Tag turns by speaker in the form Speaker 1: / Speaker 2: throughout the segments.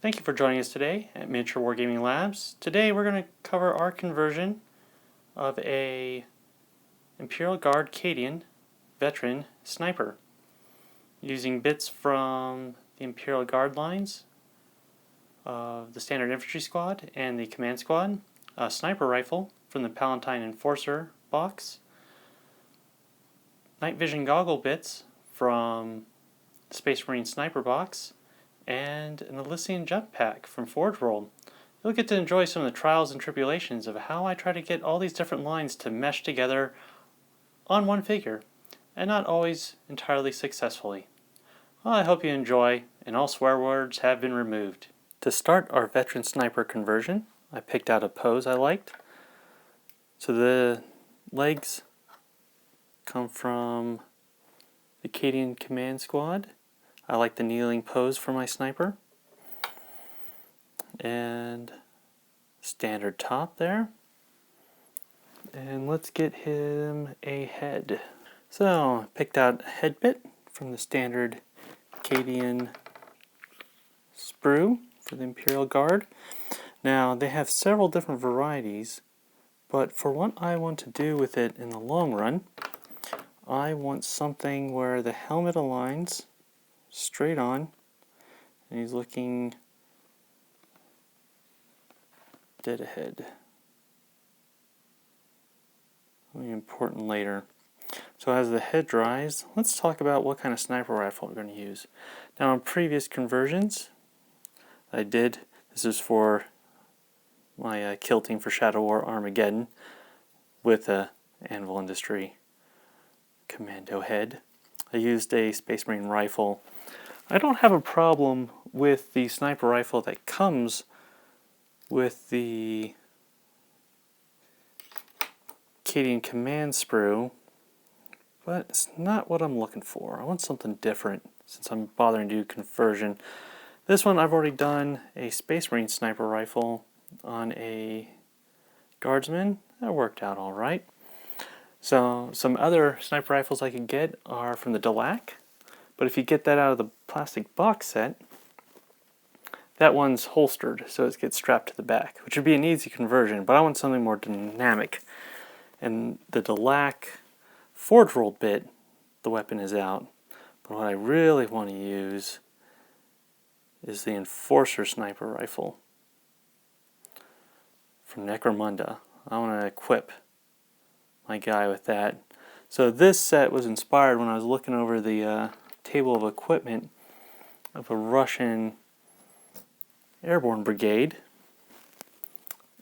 Speaker 1: Thank you for joining us today at Miniature Wargaming Labs. Today we're going to cover our conversion of a Imperial Guard Cadian veteran sniper using bits from the Imperial Guard lines of the Standard Infantry Squad and the Command Squad, a sniper rifle from the Palatine Enforcer box, night vision goggle bits from the Space Marine Sniper box, and an Elysian jetpack from Forge World. You'll get to enjoy some of the trials and tribulations of how I try to get all these different lines to mesh together on one figure, and not always entirely successfully. Well, I hope you enjoy, and all swear words have been removed. To start our veteran sniper conversion, I picked out a pose I liked. So the legs come from the Cadian Command Squad. I like the kneeling pose for my sniper. And standard top there. And let's get him a head. So I picked out a head bit from the standard Cadian sprue for the Imperial Guard. Now they have several different varieties, but for what I want to do with it in the long run, I want something where the helmet aligns straight on, and he's looking dead ahead. Will be important later. So as the head dries, let's talk about what kind of sniper rifle we're going to use. Now in previous conversions I did, this is for my kill team for Shadow War Armageddon with a Anvil Industry Commando head. I used a Space Marine rifle. I don't have a problem with the sniper rifle that comes with the Cadian Command sprue, but it's not what I'm looking for. I want something different since I'm bothering to do conversion. This one I've already done a Space Marine sniper rifle on a Guardsman. That worked out alright. So some other sniper rifles I could get are from the Delac, but if you get that out of the plastic box set, that one's holstered, so it gets strapped to the back, which would be an easy conversion, but I want something more dynamic. And the Delac Forge World bit, the weapon is out, but what I really want to use is the Enforcer sniper rifle from Necromunda. I want to equip my guy with that. So this set was inspired when I was looking over the table of equipment of a Russian airborne brigade,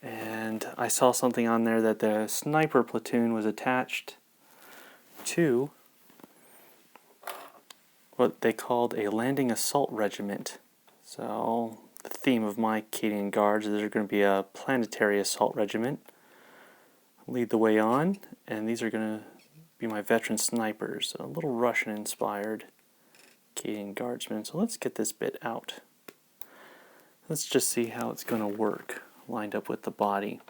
Speaker 1: and I saw something on there that the sniper platoon was attached to what they called a landing assault regiment. So the theme of my Cadian Guards is they're going to be a planetary assault regiment, lead the way on, and these are going to be my veteran snipers, a little Russian inspired Cadian Guardsmen. So let's get this bit out. Let's just see how it's going to work lined up with the body.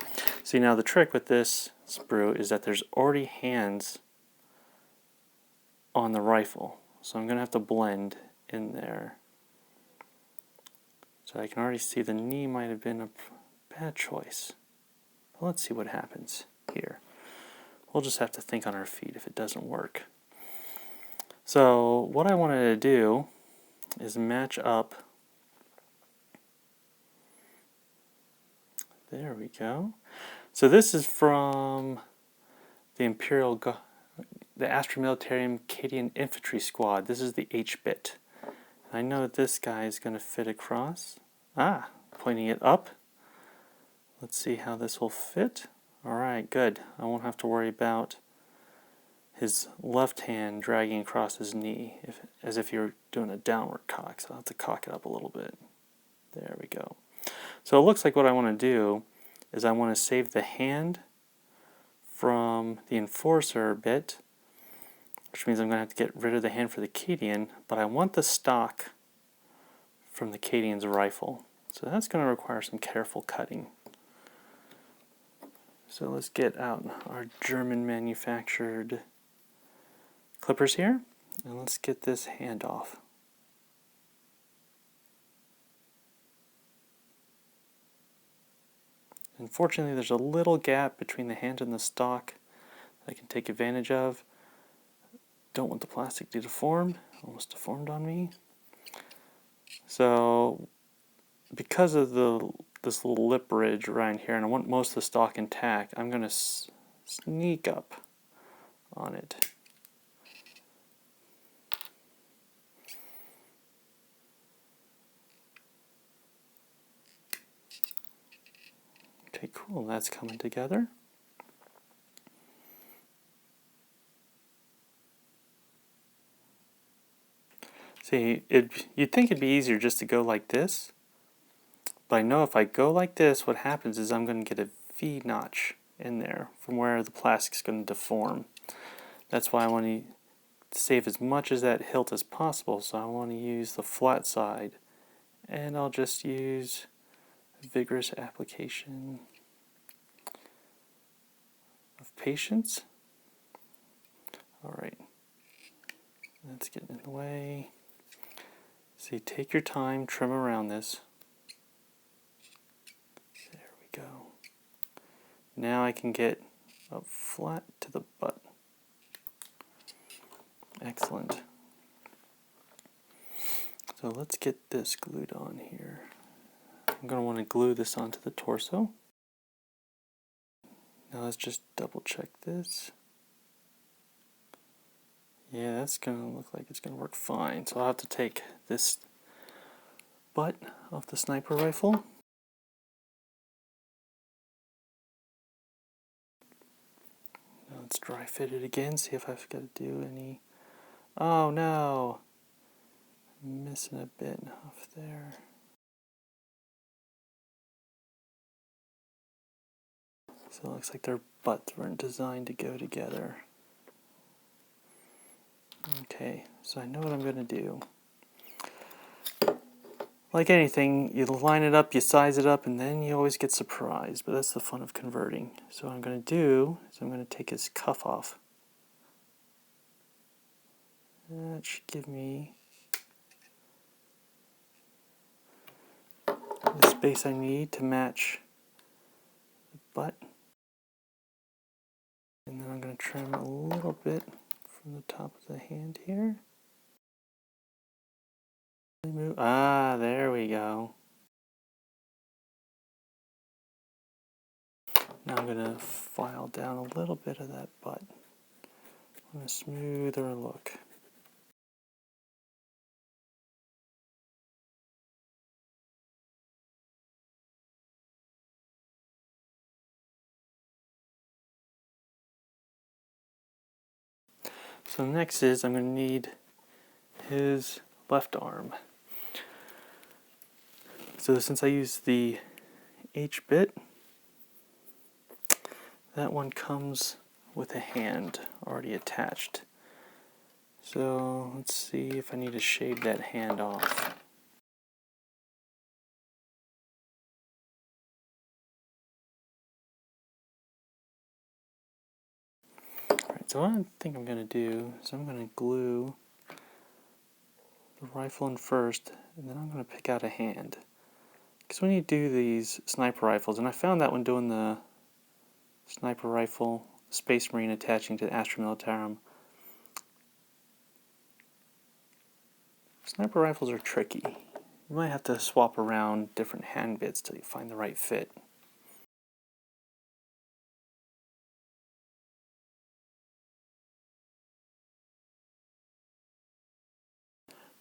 Speaker 1: See, now the trick with this sprue is that there's already hands on the rifle, so I'm going to have to blend in there. So I can already see the knee might have been a bad choice. But let's see what happens here. We'll just have to think on our feet if it doesn't work. So what I wanted to do is match up. There we go. So this is from the the Astra Militarum Cadian Infantry Squad. This is the H-bit. I know that this guy is going to fit across. Pointing it up. Let's see how this will fit. Alright, good. I won't have to worry about his left hand dragging across his knee as if you're doing a downward cock. So I'll have to cock it up a little bit. There we go. So it looks like what I want to do is I want to save the hand from the Enforcer bit, which means I'm going to have to get rid of the hand for the Cadian, but I want the stock from the Cadian's rifle. So that's going to require some careful cutting. So let's get out our German manufactured clippers here, and let's get this hand off. Unfortunately, there's a little gap between the hand and the stock that I can take advantage of. Don't want the plastic to deform. Almost deformed on me. So, because of this little lip ridge around here, and I want most of the stock intact, I'm going to sneak up on it. Okay, cool. That's coming together. See, you'd think it'd be easier just to go like this, but I know if I go like this, what happens is I'm going to get a V notch in there from where the plastic's going to deform. That's why I want to save as much as that hilt as possible, so I want to use the flat side, and I'll just use vigorous application of patience. Alright, that's getting in the way. See, take your time, trim around this. There we go. Now I can get up flat to the butt. Excellent. So let's get this glued on here. I'm going to want to glue this onto the torso. Now let's just double check this. Yeah, that's going to look like it's going to work fine. So I'll have to take this butt off the sniper rifle. Now let's dry fit it again, see if I've got to do any... Oh no! I'm missing a bit off there. So it looks like their butts weren't designed to go together. Okay, so I know what I'm going to do. Like anything, you line it up, you size it up, and then you always get surprised. But that's the fun of converting. So what I'm going to do is I'm going to take his cuff off. That should give me the space I need to match the butt. And then I'm going to trim a little bit from the top of the hand here. Ah, there we go. Now I'm going to file down a little bit of that butt. I want a smoother look. So next is I'm going to need his left arm. So since I use the H bit, that one comes with a hand already attached. So let's see if I need to shave that hand off. Alright, so what I think I'm going to do is I'm going to glue the rifle in first, and then I'm going to pick out a hand. Because when you do these sniper rifles, and I found that when doing the sniper rifle, Space Marine attaching to the Astra Militarum, sniper rifles are tricky. You might have to swap around different hand bits till you find the right fit.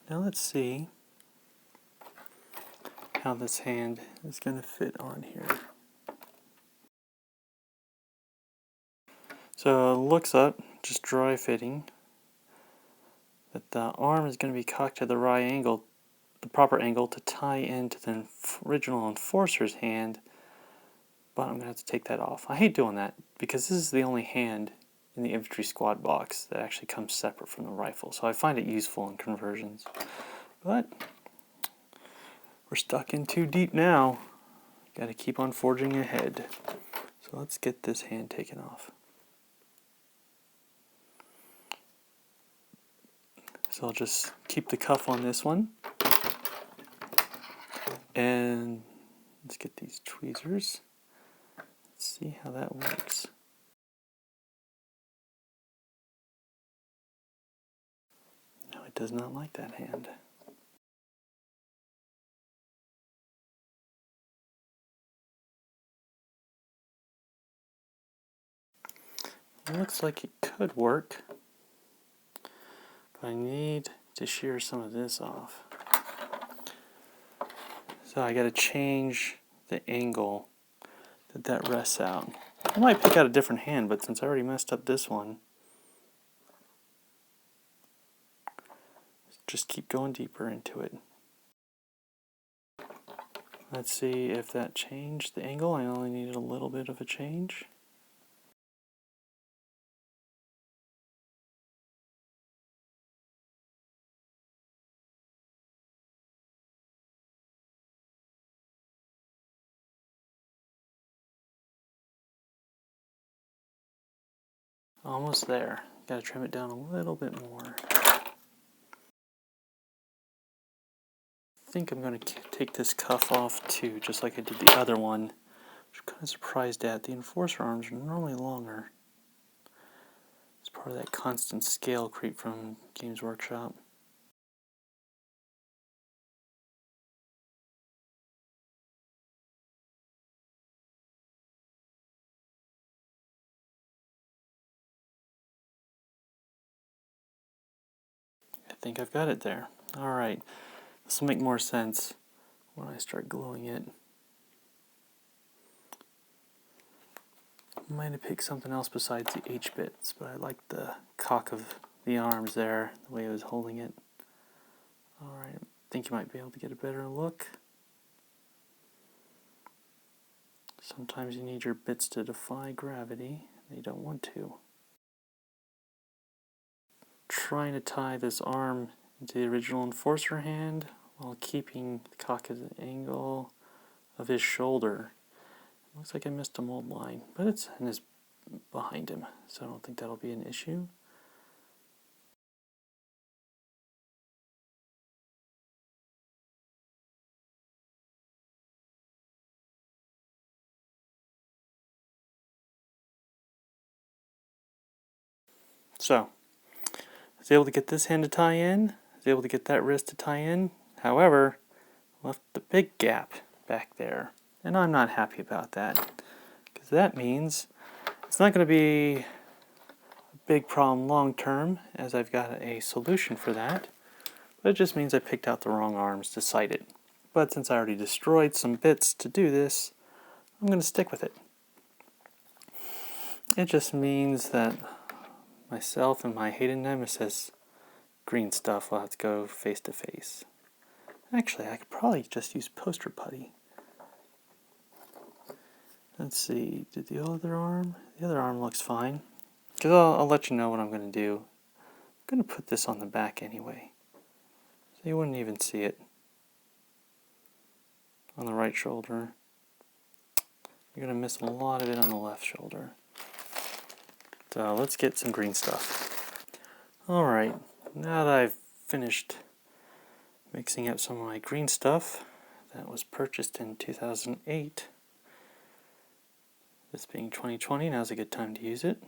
Speaker 1: Now let's see how this hand is going to fit on here. So it looks up, just dry fitting, that the arm is going to be cocked to the right angle, the proper angle to tie into the original Enforcer's hand, but I'm going to have to take that off. I hate doing that because this is the only hand in the infantry squad box that actually comes separate from the rifle, so I find it useful in conversions. But we're stuck in too deep now. Got to keep on forging ahead. So let's get this hand taken off. So I'll just keep the cuff on this one. And let's get these tweezers. see how that works. No, it does not like that hand. It looks like it could work, but I need to shear some of this off. So I got to change the angle that rests out. I might pick out a different hand, but since I already messed up this one, just keep going deeper into it. Let's see if that changed the angle. I only needed a little bit of a change. Almost there. Gotta trim it down a little bit more. I think I'm going to take this cuff off too, just like I did the other one. Which I'm kind of surprised at. The enforcer arms are normally longer. It's part of that constant scale creep from Games Workshop. I think I've got it there. Alright, this will make more sense when I start gluing it. I might have picked something else besides the H-bits, but I like the cock of the arms there, the way I was holding it. Alright, I think you might be able to get a better look. Sometimes you need your bits to defy gravity, and you don't want to. Trying to tie this arm into the original enforcer hand while keeping the cock at the angle of his shoulder. Looks like I missed a mold line, but it's in his behind him, so I don't think that'll be an issue. So, I was able to get this hand to tie in, I was able to get that wrist to tie in, however, left the big gap back there, and I'm not happy about that, because that means it's not going to be a big problem long term, as I've got a solution for that, but it just means I picked out the wrong arms to sight it. But since I already destroyed some bits to do this, I'm going to stick with it. It just means that myself and my hated nemesis, green stuff, will have to go face to face. Actually, I could probably just use poster putty. Let's see, did the other arm? The other arm looks fine. Because I'll let you know what I'm going to do. I'm going to put this on the back anyway, so you wouldn't even see it. On the right shoulder. You're going to miss a lot of it on the left shoulder. So let's get some green stuff. Alright, now that I've finished mixing up some of my green stuff that was purchased in 2008, this being 2020, now's a good time to use it.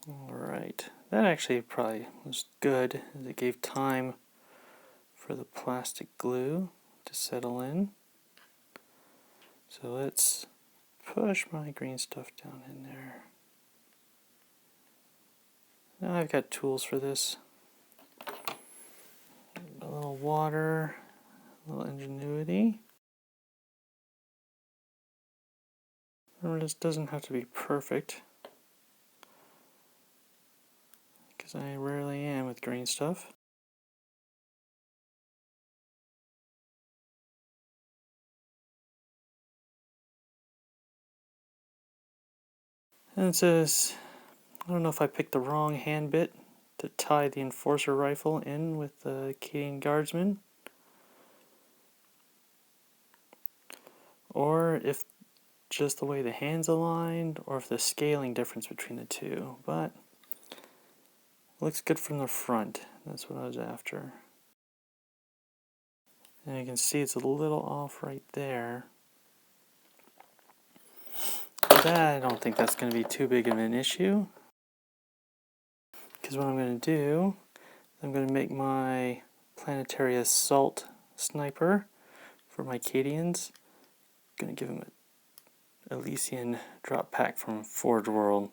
Speaker 1: Alright, that actually probably was good, as it gave time for the plastic glue to settle in. So let's push my green stuff down in there. Now I've got tools for this. A little water, a little ingenuity. Remember, this doesn't have to be perfect, because I rarely am with green stuff. And it says, I don't know if I picked the wrong hand bit to tie the enforcer rifle in with the Canadian Guardsman, or if just the way the hands aligned, or if the scaling difference between the two, but it looks good from the front. That's what I was after. And you can see it's a little off right there. that, I don't think that's going to be too big of an issue. Because what I'm going to do, I'm going to make my planetary assault sniper for my Cadians. I'm going to give him a Elysian drop pack from Forge World.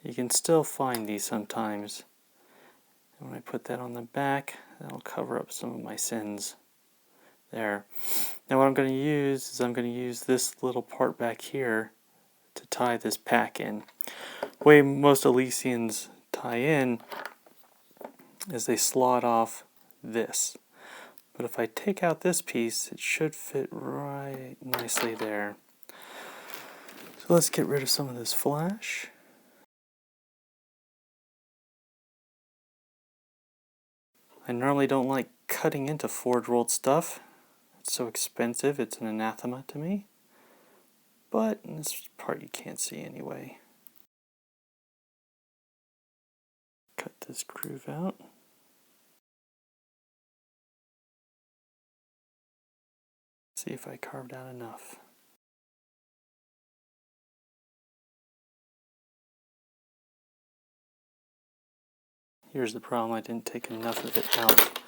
Speaker 1: You can still find these sometimes. And when I put that on the back, that'll cover up some of my sins there. Now what I'm going to use is I'm going to use this little part back here to tie this pack in. The way most Elysians tie in is they slot off this. But if I take out this piece, it should fit right nicely there. So let's get rid of some of this flash. I normally don't like cutting into Forge World stuff. It's so expensive, it's an anathema to me. But in this part you can't see anyway. Cut this groove out. See if I carved out enough. Here's the problem, I didn't take enough of it out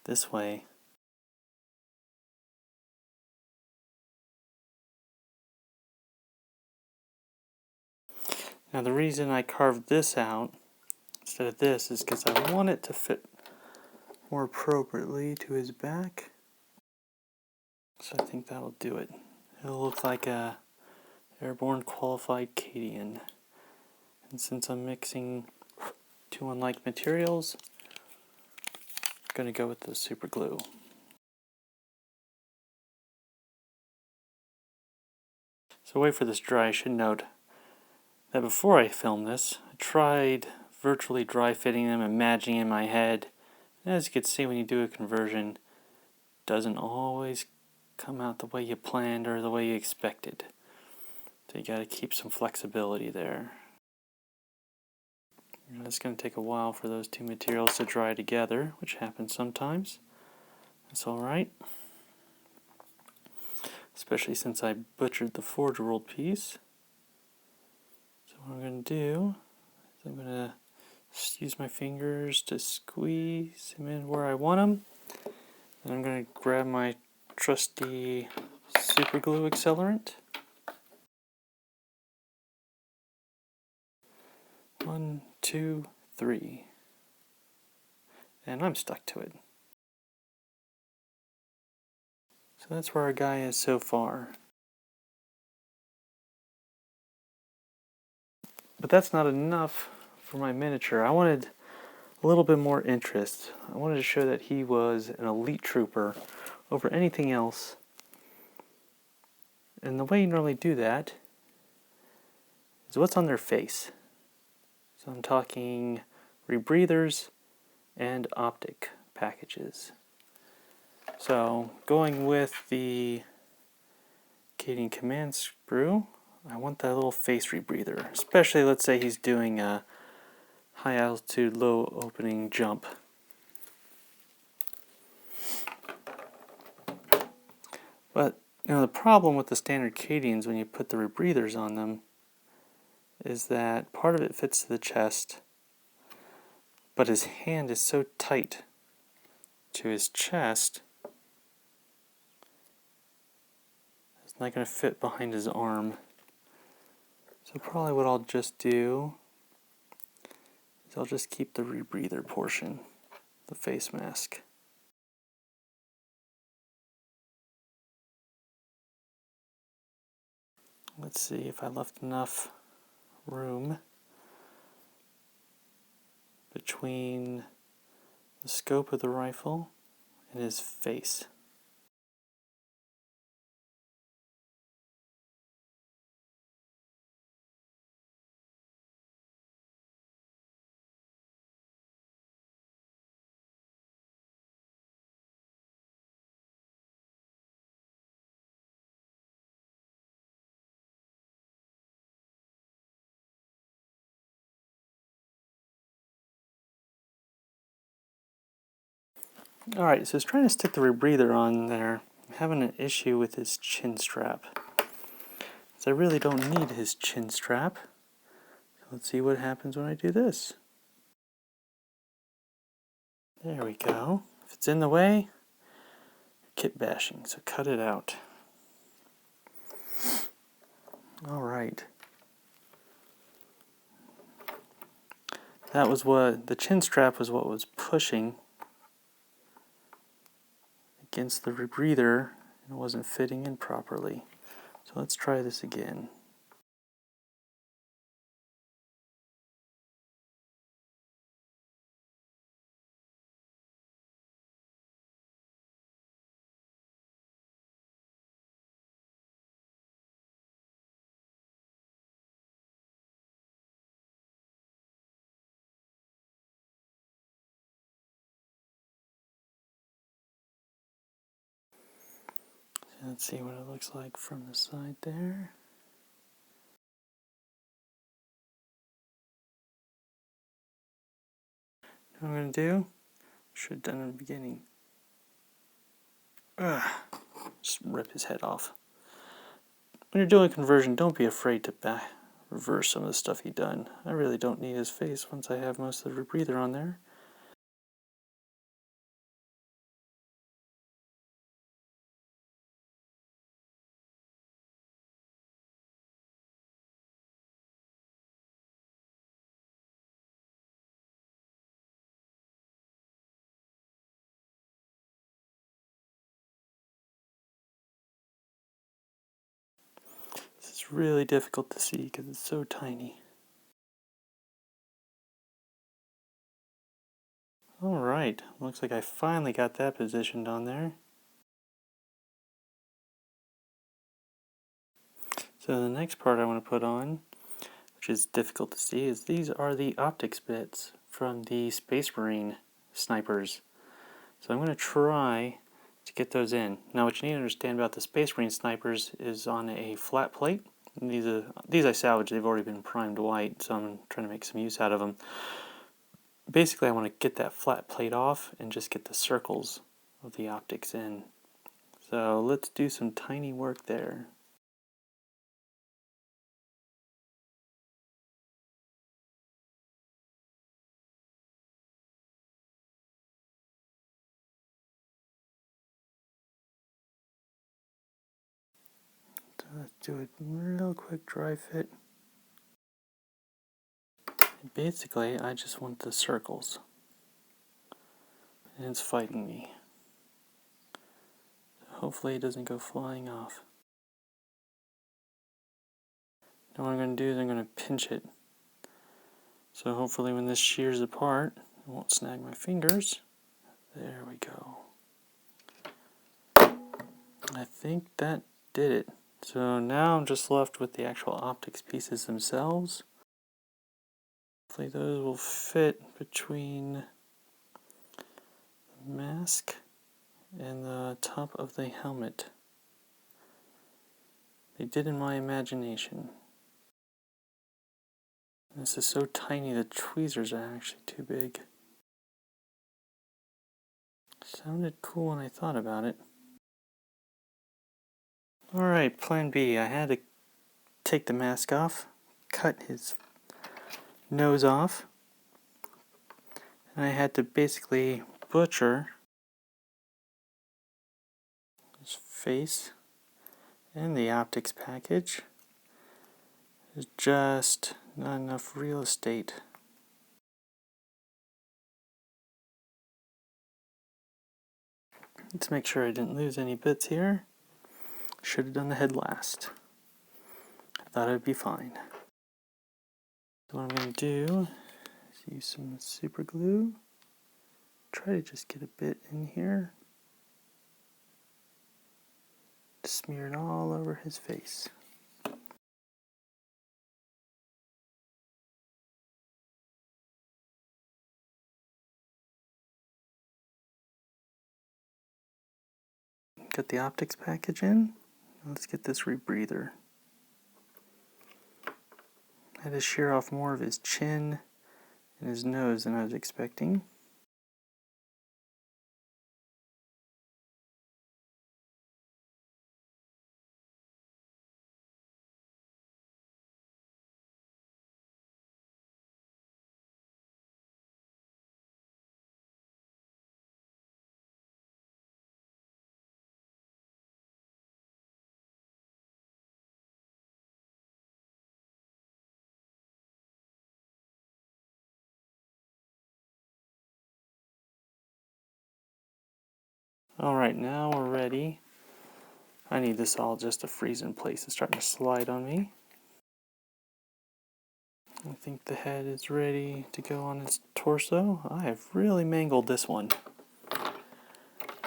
Speaker 1: this way. Now the reason I carved this out instead of this is because I want it to fit more appropriately to his back. So I think that'll do it. It'll look like a airborne qualified Cadian. And since I'm mixing two unlike materials, I'm going to go with the super glue. So wait for this dry. I should note that before I filmed this, I tried virtually dry fitting them, imagining in my head. And as you can see, when you do a conversion, it doesn't always come out the way you planned or the way you expected. So you got to keep some flexibility there. And it's going to take a while for those two materials to dry together, which happens sometimes. That's alright. Especially since I butchered the Forge World piece. So what I'm going to do is I'm going to use my fingers to squeeze them in where I want them. Then I'm going to grab my trusty super glue accelerant. 1, 2, 3. And I'm stuck to it. So that's where our guy is so far. But that's not enough for my miniature. I wanted a little bit more interest. I wanted to show that he was an elite trooper over anything else. And the way you normally do that is what's on their face. So I'm talking rebreathers and optic packages. So going with the Cadian command sprue, I want that little face rebreather, especially let's say he's doing a high altitude, low opening jump. But you know, the problem with the standard Cadians when you put the rebreathers on them is that part of it fits to the chest, but his hand is so tight to his chest, it's not going to fit behind his arm. So probably what I'll just do is I'll just keep the rebreather portion, the face mask. Let's see if I left enough room between the scope of the rifle and his face. Alright, so he's trying to stick the rebreather on there. I'm having an issue with his chin strap. because I really don't need his chin strap. So let's see what happens when I do this. There we go. If it's in the way, kit bashing, so cut it out. Alright. That was what, the chin strap was what was pushing against the rebreather and it wasn't fitting in properly. So let's try this again. Let's see what it looks like from the side there. What I'm going to do, should have done in the beginning. Just rip his head off. When you're doing conversion, don't be afraid to reverse some of the stuff you've done. I really don't need his face once I have most of the rebreather on there. This is really difficult to see because it's so tiny. Alright, looks like I finally got that positioned on there. So the next part I want to put on, which is difficult to see, is these are the optics bits from the Space Marine snipers. So I'm going to try to get those in. Now what you need to understand about the Space Marine snipers is on a flat plate. And these I salvaged, they've already been primed white, so I'm trying to make some use out of them. Basically I want to get that flat plate off and just get the circles of the optics in. So let's do some tiny work there. So let's do a real quick dry fit. And basically I just want the circles. And it's fighting me. Hopefully it doesn't go flying off. Now what I'm going to do is I'm going to pinch it. So hopefully when this shears apart, it won't snag my fingers. There we go. I think that did it. So now I'm just left with the actual optics pieces themselves. Hopefully those will fit between the mask and the top of the helmet. They did in my imagination. This is so tiny the tweezers are actually too big. Sounded cool when I thought about it. Alright, plan B. I had to take the mask off, cut his nose off, and I had to basically butcher his face, and the optics package. There's just not enough real estate. Let's make sure I didn't lose any bits here. Should have done the head last. I thought I'd be fine. So what I'm going to do is use some super glue. Try to just get a bit in here. Smear it all over his face. Got the optics package in. Let's get this rebreather. I had to shear off more of his chin and his nose than I was expecting. Alright, now we're ready. I need this all just to freeze in place. It's starting to slide on me. I think the head is ready to go on its torso. I have really mangled this one.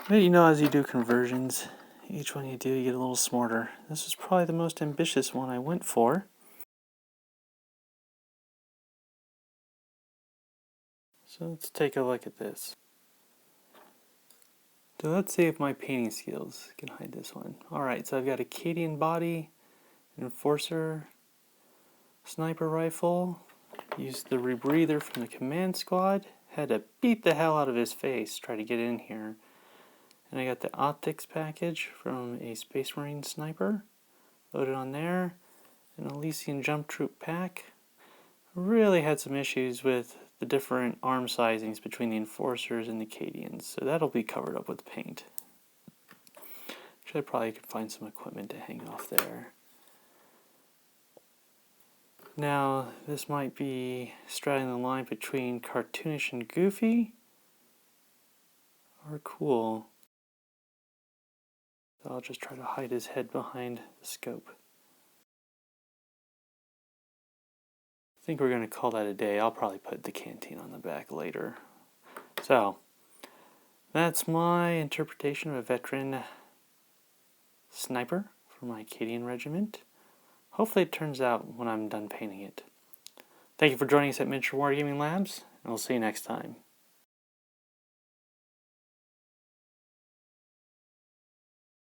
Speaker 1: But you know, as you do conversions, each one you do, you get a little smarter. This is probably the most ambitious one I went for. So let's take a look at this. So let's see if my painting skills can hide this one. Alright, so I've got a Cadian body, enforcer, sniper rifle, used the rebreather from the command squad, had to beat the hell out of his face, try to get in here. And I got the optics package from a Space Marine sniper, loaded on there, an Elysian jump troop pack. Really had some issues with the different arm sizings between the enforcers and the Cadians, so that'll be covered up with paint. Actually, I probably could find some equipment to hang off there. Now, this might be straddling the line between cartoonish and goofy, or cool. So I'll just try to hide his head behind the scope. I think we're going to call that a day. I'll probably put the canteen on the back later. So, that's my interpretation of a veteran sniper for my Cadian regiment. Hopefully it turns out when I'm done painting it. Thank you for joining us at Miniature Wargaming Labs, and we'll see you next time.